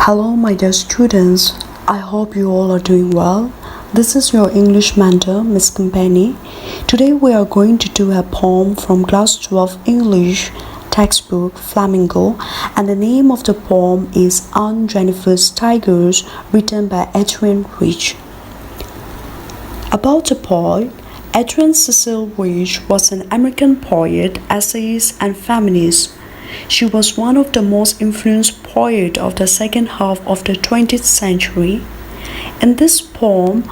Hello, my dear students. I hope you all are doing well. This is your English mentor, Miss Company. Today we are going to do a poem from Class 12 English textbook Flamingo, and the name of the poem is Aunt Jennifer's Tigers, written by Adrienne Rich. About the poet, Adrienne Cecil Rich was an American poet, essayist, and feminist. She was one of the most influential poets of the second half of the 20th century. In this poem,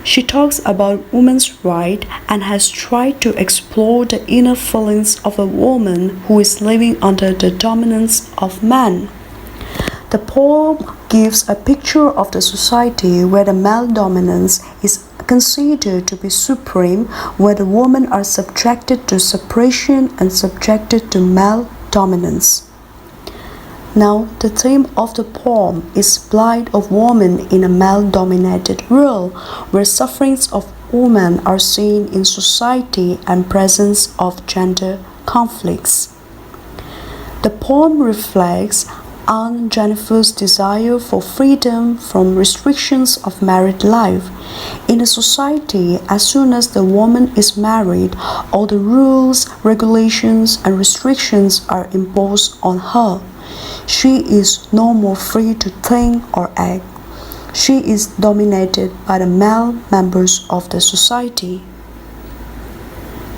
she talks about women's rights and has tried to explore the inner feelings of a woman who is living under the dominance of men. The poem gives a picture of the society where the male dominance is considered to be supreme, where the women are subjected to suppression and subjected to male dominance. Now, the theme of the poem is plight of women in a male-dominated world, where sufferings of women are seen in society and presence of gender conflicts. The poem reflects Aunt Jennifer's desire for freedom from restrictions of married life. In a society, as soon as the woman is married, all the rules, regulations, and restrictions are imposed on her. She is no more free to think or act. She is dominated by the male members of the society.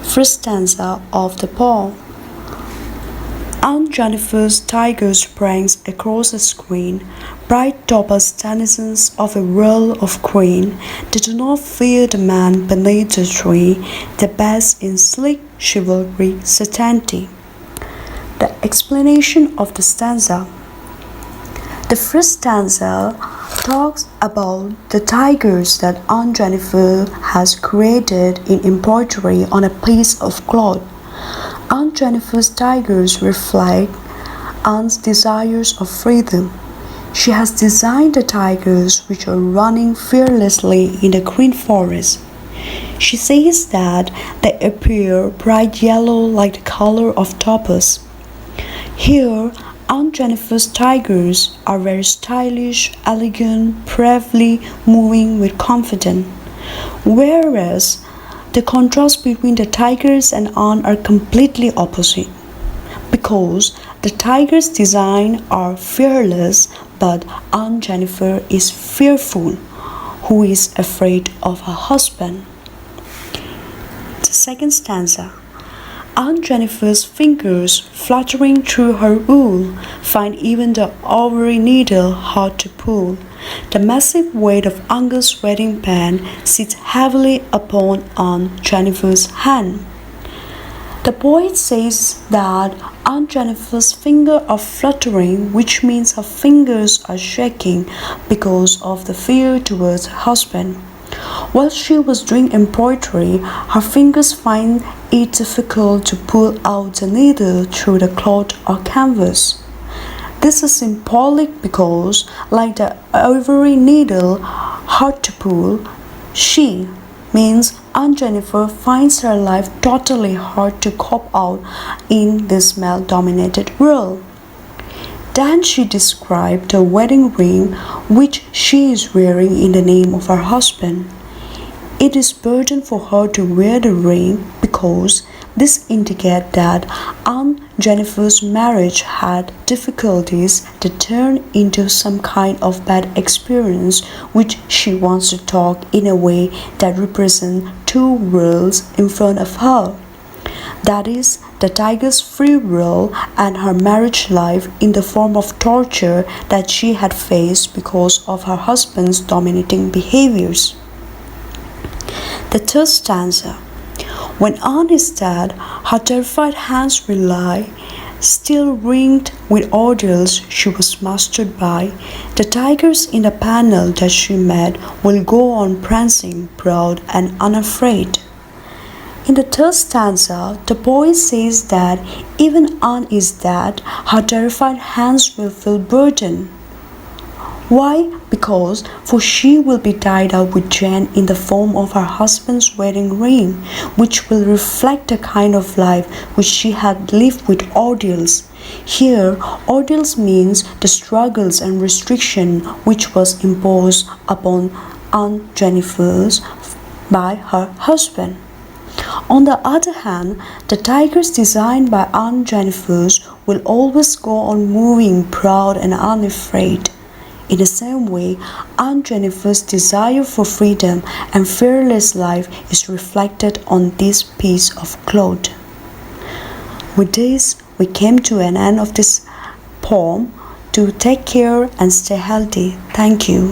First stanza of the poem. Aunt Jennifer's tigers sprang across the screen, bright topaz denizens of a world of green. They do not fear the man beneath the tree, they bask in sleek chivalry certainty. The explanation of the stanza. The first stanza talks about the tigers that Aunt Jennifer has created in embroidery on a piece of cloth. Aunt Jennifer's tigers reflect Aunt's desires of freedom. She has designed the tigers which are running fearlessly in the green forest. She says that they appear bright yellow like the color of topaz. Here, Aunt Jennifer's tigers are very stylish, elegant, bravely moving with confidence, whereas the contrast between the tigers and Aunt are completely opposite, because the tigers' design are fearless, but Aunt Jennifer is fearful, who is afraid of her husband. The second stanza. Aunt Jennifer's fingers, fluttering through her wool, find even the ivory needle hard to pull. The massive weight of Uncle's wedding band sits heavily upon Aunt Jennifer's hand. The poet says that Aunt Jennifer's fingers are fluttering, which means her fingers are shaking because of the fear towards her husband. While she was doing embroidery, her fingers find it difficult to pull out the needle through the cloth or canvas. This is symbolic because, like the ivory needle hard to pull, she means Aunt Jennifer finds her life totally hard to cope out in this male-dominated world. Then she described the wedding ring which she is wearing in the name of her husband. It is burden for her to wear the ring because this indicates that Aunt Jennifer's marriage had difficulties that turned into some kind of bad experience, which she wants to talk in a way that represents two worlds in front of her. That is, the tiger's free will and her marriage life in the form of torture that she had faced because of her husband's dominating behaviors. The third stanza. When Aunt is dead, her terrified hands rely, still ringed with orders she was mastered by. The tigers in the panel that she met will go on prancing, proud and unafraid. In the third stanza, the poet says that even Aunt is dead, her terrified hands will feel burden. Why? Because for she will be tied up with Jane in the form of her husband's wedding ring, which will reflect a kind of life which she had lived with ordeals. Here, ordeals means the struggles and restriction which was imposed upon Aunt Jennifer's by her husband. On the other hand, the tigers designed by Aunt Jennifer's will always go on moving proud and unafraid. In the same way, Aunt Jennifer's desire for freedom and fearless life is reflected on this piece of cloth. With this, we came to an end of this poem. Do take care and stay healthy. Thank you.